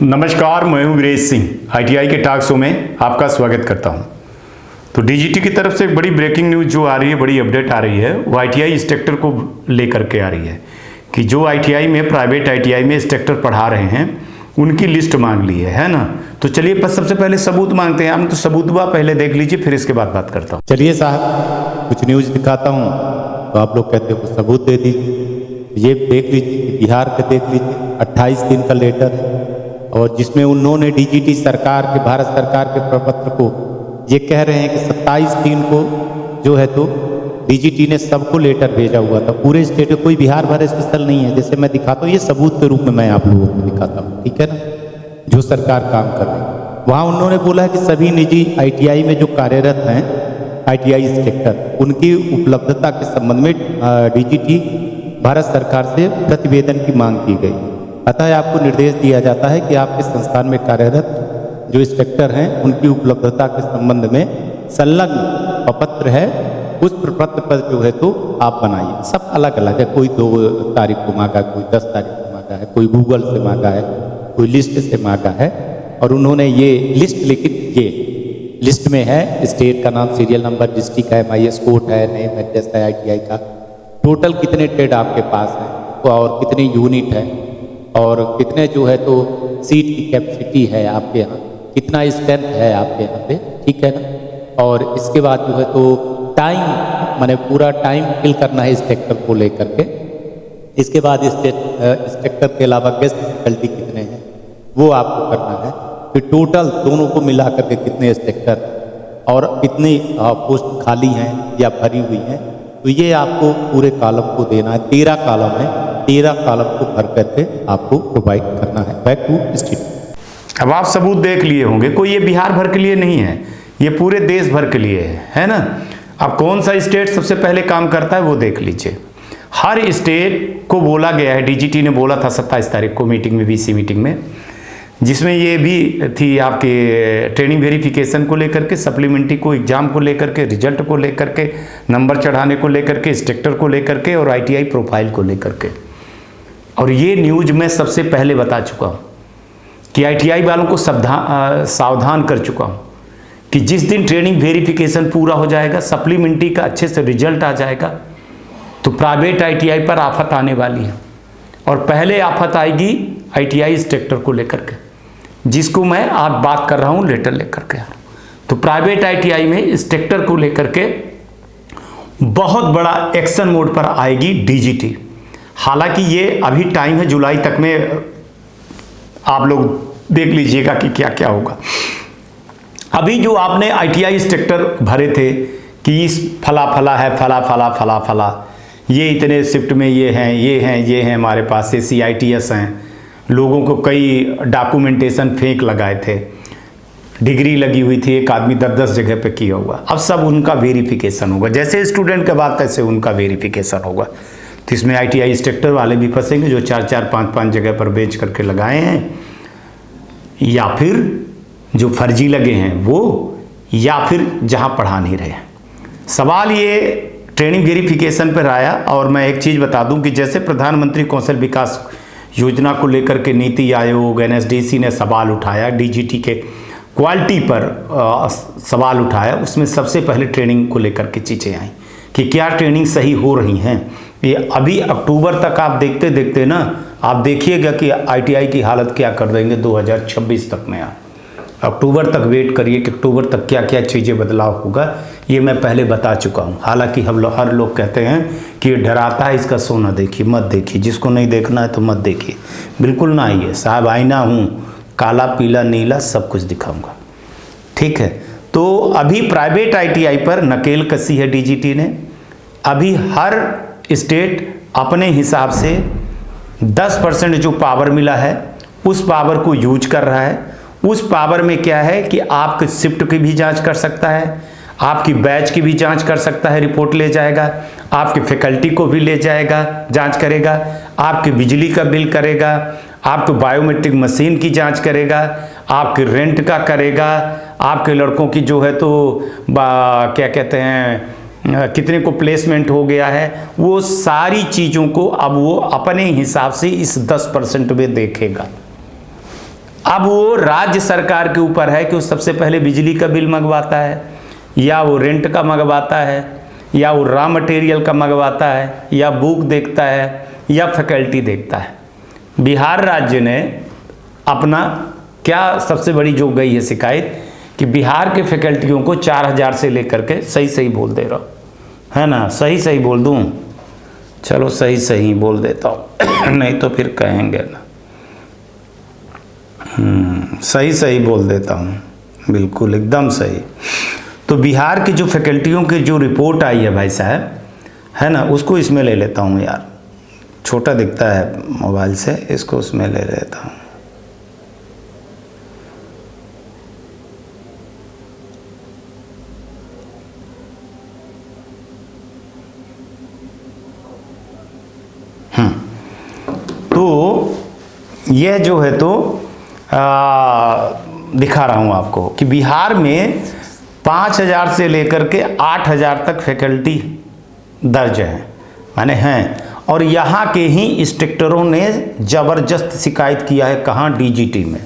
नमस्कार, मैं हूं वीरेश सिंह। आईटीआई के टॉक शो में आपका स्वागत करता हूं। तो डीजीटी की तरफ से एक बड़ी ब्रेकिंग न्यूज़ जो आ रही है, बड़ी अपडेट आ रही है, वो आईटीआई इंस्ट्रक्टर को लेकर के आ रही है कि जो आईटीआई में प्राइवेट आईटीआई में इंस्ट्रक्टर पढ़ा रहे हैं उनकी लिस्ट मांग ली है ना। तो चलिए सबसे पहले सबूत मांगते हैं हम, तो सबूत पहले देख लीजिए, फिर इसके बाद बात करता हूँ। चलिए साहब, कुछ न्यूज़ दिखाता हूँ तो आप लोग कहते हो सबूत दे दीजिए। ये देख लीजिए, बिहार का देख लीजिए, 28 दिन का लेटर है और जिसमें उन्होंने डीजीटी सरकार के, भारत सरकार के प्रपत्र को ये कह रहे हैं कि 27 दिन को जो है तो डीजीटी ने सबको लेटर भेजा हुआ था, पूरे स्टेट में, कोई बिहार भर स्पेशल नहीं है। जैसे मैं दिखाता हूँ, ये सबूत के रूप में मैं आप लोगों को दिखाता हूँ, ठीक है ना, जो सरकार काम कर रही है। वहाँ उन्होंने बोला है कि सभी निजी आईटीआई में जो कार्यरत हैं आईटीआई इंस्ट्रक्टर, उनकी उपलब्धता के संबंध में डीजीटी भारत सरकार से प्रतिवेदन की मांग की गई। अतः आपको निर्देश दिया जाता है कि आपके संस्थान में कार्यरत जो इंस्ट्रक्टर हैं उनकी उपलब्धता के संबंध में संलग्न प्रपत्र है, उस प्रपत्र पर जो है तो आप बनाइए। सब अलग अलग है, कोई 2 तारीख को मांगा, कोई 10 तारीख को मांगा है, कोई गूगल से मांगा है, कोई लिस्ट से मांगा है। और उन्होंने ये लिस्ट, लेकिन ये लिस्ट में है स्टेट का नाम, सीरियल नंबर, डिस्ट्रिक्ट है, MIS कोड है, नेम एड्रेस है आईटीआई का, टोटल कितने ट्रेड आपके पास है और कितने यूनिट है और कितने जो है तो सीट की कैपेसिटी है आपके यहाँ, कितना स्ट्रेंथ है आपके यहाँ पे, ठीक है ना। और इसके बाद जो है तो टाइम, माने पूरा टाइम फिल करना है इंस्ट्रक्टर को लेकर के। इसके बाद इंस्ट्रक्टर के अलावा गेस्ट फैकल्टी कितने हैं वो आपको करना है। फिर टोटल दोनों को मिला करके कितने इंस्ट्रक्टर और कितनी पोस्ट खाली हैं या भरी हुई हैं, तो ये आपको पूरे कॉलम को देना है। 13 कॉलम है, 13 कॉलम को भर करके आपको प्रोवाइड करना है बैक टू इंस्टीट्यूट। अब आप सबूत देख लिए होंगे, कोई ये बिहार भर के लिए नहीं है, ये पूरे देश भर के लिए है ना। अब कौन सा स्टेट सबसे पहले काम करता है वो देख लीजिए। हर स्टेट को बोला गया है, डीजीटी ने बोला था 27 तारीख को मीटिंग में, VC मीटिंग में, जिसमें ये भी थी आपके ट्रेनिंग वेरिफिकेशन को लेकर के, सप्लीमेंट्री को, एग्जाम को लेकर के, रिजल्ट को लेकर के, नंबर चढ़ाने को लेकर के, इंस्ट्रक्टर को लेकर के और आईटीआई प्रोफाइल को लेकर के। और ये न्यूज मैं सबसे पहले बता चुका हूँ कि आईटीआई वालों को सावधान कर चुका हूँ कि जिस दिन ट्रेनिंग वेरिफिकेशन पूरा हो जाएगा, सप्लीमेंट्री का अच्छे से रिजल्ट आ जाएगा, तो प्राइवेट आईटीआई पर आफत आने वाली है। और पहले आफत आएगी आईटीआई इंस्ट्रक्टर को लेकर के, जिसको मैं आज बात कर रहा हूँ लेटर लेकर के। तो प्राइवेट आईटीआई में इंस्ट्रक्टर को लेकर के बहुत बड़ा एक्शन मोड पर आएगी डीजीटी। हालांकि ये अभी टाइम है, जुलाई तक में आप लोग देख लीजिएगा कि क्या क्या होगा। अभी जो आपने आईटीआई इंस्ट्रक्टर भरे थे कि इस फला फला है, फला फला फला फला, ये इतने शिफ्ट में ये हैं, ये हैं, ये हैं, हमारे पास CITS हैं, लोगों को कई डॉक्यूमेंटेशन फेक लगाए थे, डिग्री लगी हुई थी, एक आदमी 10-10 जगह पे किया हुआ। अब सब उनका वेरिफिकेशन होगा, जैसे स्टूडेंट के बाद तैसे उनका वेरिफिकेशन होगा। तो इसमें आईटीआई इंस्ट्रक्टर वाले भी फंसेंगे जो 4-4, 5-5 जगह पर बेच करके लगाए हैं, या फिर जो फर्जी लगे हैं वो, या फिर जहां पढ़ा नहीं रहे। सवाल ये ट्रेनिंग वेरिफिकेशन पर आया। और मैं एक चीज़ बता दूं कि जैसे प्रधानमंत्री कौशल विकास योजना को लेकर के नीति आयोग, NSDC ने सवाल उठाया, डीजीटी के क्वालिटी पर सवाल उठाया, उसमें सबसे पहले ट्रेनिंग को लेकर के चीज़ें आई कि क्या ट्रेनिंग सही हो रही हैं। ये अभी अक्टूबर तक आप देखते देखते ना, आप देखिएगा कि आईटीआई की हालत क्या कर देंगे 2026 तक में। आप अक्टूबर तक वेट करिए कि अक्टूबर तक क्या क्या चीज़ें बदलाव होगा, ये मैं पहले बता चुका हूँ। हालांकि हर लोग कहते हैं कि ये डराता है, इसका शो ना देखिए, मत देखिए, जिसको नहीं देखना है तो मत देखिए। बिल्कुल ना आइए साहब, आईना हूँ, काला पीला नीला सब कुछ दिखाऊंगा, ठीक है। तो अभी प्राइवेट आईटीआई पर नकेल कसी है डीजीटी ने। अभी हर स्टेट अपने हिसाब से 10% जो पावर मिला है उस पावर को यूज कर रहा है। उस पावर में क्या है कि आपके शिफ्ट की भी जांच कर सकता है, आपकी बैच की भी जांच कर सकता है, रिपोर्ट ले जाएगा, आपकी फैकल्टी को भी ले जाएगा, जांच करेगा, आपकी बिजली का बिल करेगा, आपके बायोमेट्रिक मशीन की जांच करेगा, आपके रेंट का करेगा, आपके लड़कों की जो है तो क्या कहते हैं, कितने को प्लेसमेंट हो गया है, वो सारी चीज़ों को अब वो अपने हिसाब से इस 10% में देखेगा। अब वो राज्य सरकार के ऊपर है कि वो सबसे पहले बिजली का बिल मंगवाता है, या वो रेंट का मंगवाता है, या वो रॉ मटेरियल का मंगवाता है, या बुक देखता है, या फैकल्टी देखता है। बिहार राज्य ने अपना क्या सबसे बड़ी जो गई है शिकायत कि बिहार के फैकल्टियों को 4000 से लेकर के, सही बोल दे रहा हूँ है ना, सही बोल दूँ, चलो सही बोल देता हूँ नहीं तो फिर कहेंगे ना, सही बोल देता हूँ, बिल्कुल एकदम सही। तो बिहार की जो फैकल्टियों की जो रिपोर्ट आई है भाई साहब, है ना, उसको इसमें ले लेता हूँ यार, छोटा दिखता है मोबाइल से, इसको उसमें ले लेता हूँ। तो यह जो है तो दिखा रहा हूँ आपको कि बिहार में 5000 से लेकर के 8000 तक फैकल्टी दर्ज है, माने हैं। और यहाँ के ही इंस्ट्रक्टरों ने ज़बरदस्त शिकायत किया है, कहाँ, डीजीटी में,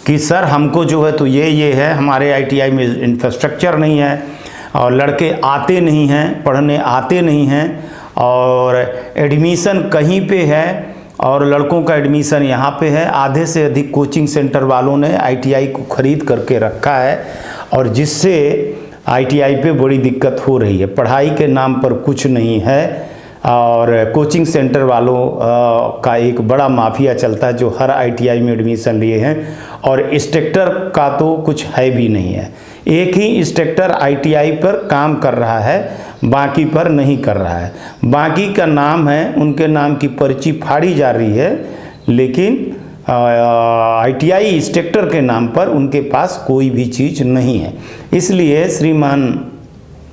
कि सर हमको जो है तो ये है, हमारे आईटीआई में इंफ्रास्ट्रक्चर नहीं है, और लड़के आते नहीं हैं, पढ़ने आते नहीं हैं, और एडमिशन कहीं पे है और लड़कों का एडमिशन यहाँ पे है। आधे से अधिक कोचिंग सेंटर वालों ने आईटीआई को ख़रीद करके रखा है, और जिससे आईटीआई पे बड़ी दिक्कत हो रही है। पढ़ाई के नाम पर कुछ नहीं है, और कोचिंग सेंटर वालों का एक बड़ा माफिया चलता है जो हर आईटीआई में एडमिशन लिए हैं, और इंस्ट्रक्टर का तो कुछ है भी नहीं है। एक ही इंस्ट्रक्टर आईटीआई पर काम कर रहा है, बाकी पर नहीं कर रहा है। बाकी का नाम है, उनके नाम की पर्ची फाड़ी जा रही है, लेकिन आईटीआई इंस्ट्रक्टर के नाम पर उनके पास कोई भी चीज़ नहीं है। इसलिए श्रीमान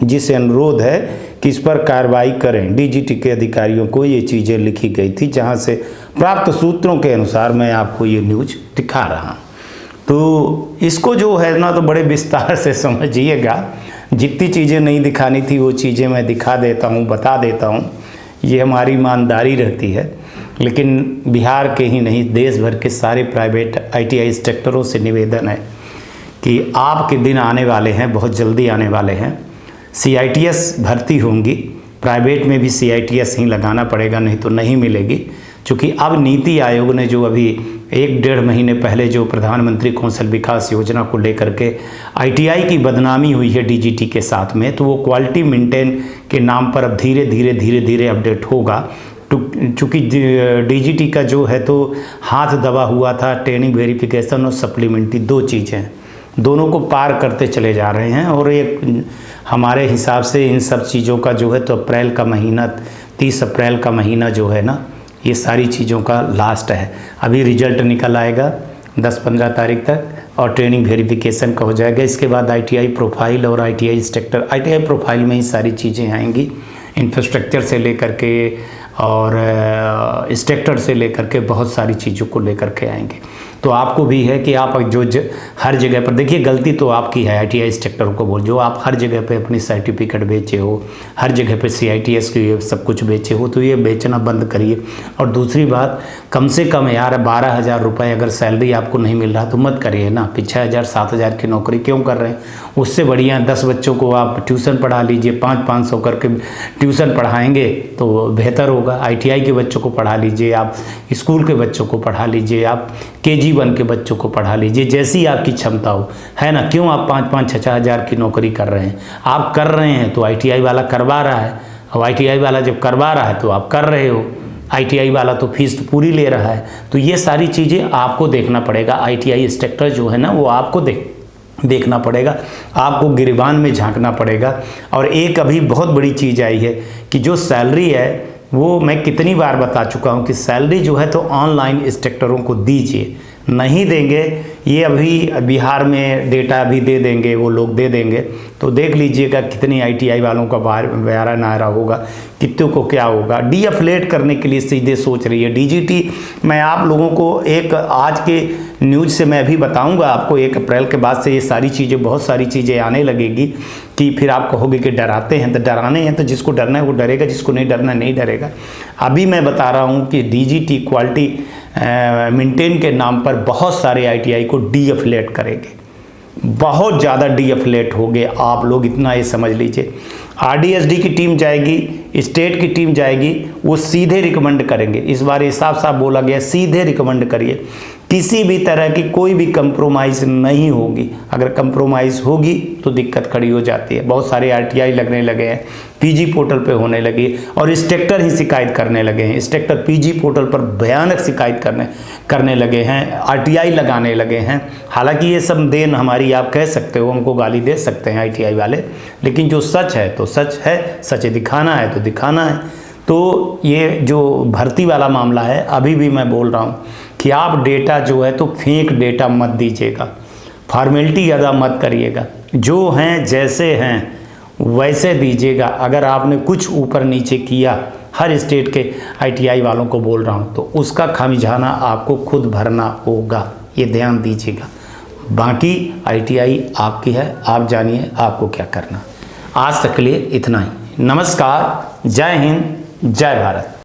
जी से अनुरोध है कि इस पर कार्रवाई करें। डीजीटी के अधिकारियों को ये चीज़ें लिखी गई थी, जहां से प्राप्त सूत्रों के अनुसार मैं आपको ये न्यूज दिखा रहा हूँ। तो इसको जो है ना तो बड़े विस्तार से समझिएगा। जितनी चीज़ें नहीं दिखानी थी वो चीज़ें मैं दिखा देता हूँ, बता देता हूँ, ये हमारी ईमानदारी रहती है। लेकिन बिहार के ही नहीं, देश भर के सारे प्राइवेट आईटीआई इंस्ट्रक्टरों से निवेदन है कि आपके दिन आने वाले हैं, बहुत जल्दी आने वाले हैं। सीआईटीएस भर्ती होंगी, प्राइवेट में भी सीआईटीएस ही लगाना पड़ेगा, नहीं तो नहीं मिलेगी। क्योंकि अब नीति आयोग ने जो अभी 1-1.5 महीने पहले जो प्रधानमंत्री कौशल विकास योजना को लेकर के आईटीआई की बदनामी हुई है डीजीटी के साथ में, तो वो क्वालिटी मेंटेन के नाम पर अब धीरे धीरे अपडेट होगा। चूँकि डीजीटी का जो है तो हाथ दबा हुआ था, ट्रेनिंग वेरिफिकेशन और सप्लीमेंट्री 2 चीज़ें हैं, दोनों को पार करते चले जा रहे हैं। और एक हमारे हिसाब से इन सब चीज़ों का जो है तो अप्रैल का महीना, 30 अप्रैल का महीना जो है ना, ये सारी चीज़ों का लास्ट है। अभी रिजल्ट निकल आएगा 10-15 तारीख तक, और ट्रेनिंग वेरिफिकेशन का हो जाएगा। इसके बाद आईटीआई प्रोफाइल और आईटीआई इंस्ट्रक्टर, आईटीआई प्रोफाइल में ही सारी चीज़ें आएंगी, इंफ्रास्ट्रक्चर से लेकर के और इंस्ट्रक्टर से लेकर के बहुत सारी चीज़ों को लेकर के आएंगे। तो आपको भी है कि आप जो हर जगह पर, देखिए गलती तो आपकी है आईटीआई इंस्ट्रक्टर को बोल, जो आप हर जगह पे अपनी सर्टिफिकेट बेचे हो, हर जगह पे सीआईटीएस की सब कुछ बेचे हो, तो ये बेचना बंद करिए। और दूसरी बात, कम से कम यार 12,000 रुपये अगर सैलरी आपको नहीं मिल रहा तो मत करिए ना। 6,000-7,000 की नौकरी क्यों कर रहे हैं? उससे बढ़िया 10 बच्चों को आप ट्यूशन पढ़ा लीजिए, 500-500 करके ट्यूशन पढ़ाएंगे तो बेहतर होगा। आईटीआई के बच्चों को पढ़ा लीजिए, आप स्कूल के बच्चों को पढ़ा लीजिए, आप KG1 के बच्चों को पढ़ा लीजिए, जैसी आपकी क्षमता हो, है ना। क्यों आप 5-5-6 हज़ार की नौकरी कर रहे हैं? आप कर रहे हैं तो आईटीआई वाला करवा रहा है, और आईटीआई वाला जब करवा रहा है तो आप कर रहे हो। आईटीआई वाला तो फीस तो पूरी ले रहा है। तो ये सारी चीज़ें आपको देखना पड़ेगा। आईटीआई इंस्ट्रक्टर जो है ना वो आपको देखना पड़ेगा, आपको गिरबान में झांकना पड़ेगा। और एक अभी बहुत बड़ी चीज़ आई है कि जो सैलरी है वो मैं कितनी बार बता चुका हूँ कि सैलरी जो है तो ऑनलाइन इंस्ट्रक्टरों को दीजिए, नहीं देंगे ये अभी बिहार में डेटा भी दे देंगे, वो लोग दे देंगे। तो देख लीजिएगा कितनी आईटीआई वालों का बयारा नारा होगा, कितनों को क्या होगा। डीएफलेट करने के लिए सीधे सोच रही है डीजीटी। मैं आप लोगों को एक आज के न्यूज से मैं भी बताऊंगा आपको, 1 अप्रैल के बाद से ये सारी चीज़ें, बहुत सारी चीज़ें आने लगेगी कि फिर आप कहोगे कि डराते हैं। तो डराने हैं तो जिसको डरना है वो डरेगा, जिसको नहीं डरना नहीं डरेगा। अभी मैं बता रहा हूँ कि डीजीटी क्वालिटी मेंटेन के नाम पर बहुत सारे आईटीआई को डीएफिलेट करेंगे, बहुत ज़्यादा डीएफिलेट हो गए आप लोग, इतना ये समझ लीजिए। आरडीएसडी की टीम जाएगी, स्टेट की टीम जाएगी, वो सीधे रिकमेंड करेंगे। इस बार ये साफ साफ बोला गया, सीधे रिकमेंड करिए, किसी भी तरह की कोई भी कंप्रोमाइज़ नहीं होगी। अगर कंप्रोमाइज़ होगी तो दिक्कत खड़ी हो जाती है। बहुत सारे आरटीआई लगने लगे हैं, पीजी पोर्टल पे होने लगी, और इंस्ट्रक्टर ही शिकायत करने लगे हैं। इंस्ट्रक्टर पीजी पोर्टल पर भयानक शिकायत करने लगे हैं, आरटीआई लगाने लगे हैं। हालांकि ये सब देन हमारी, आप कह सकते हो, हमको गाली दे सकते हैं आईटीआई वाले, लेकिन जो सच है तो सच है, सच दिखाना है तो दिखाना है। तो ये जो भर्ती वाला मामला है, अभी भी मैं बोल रहा हूँ कि आप डेटा जो है तो फेक डेटा मत दीजिएगा, फॉर्मेलिटी ज़्यादा मत करिएगा, जो हैं जैसे हैं वैसे दीजिएगा। अगर आपने कुछ ऊपर नीचे किया, हर स्टेट के आईटीआई वालों को बोल रहा हूँ, तो उसका खामियाजा आपको खुद भरना होगा, ये ध्यान दीजिएगा। बाकी आईटीआई आपकी है, आप जानिए आपको क्या करना। आज तक के लिए इतना ही। नमस्कार, जय हिंद, जय भारत।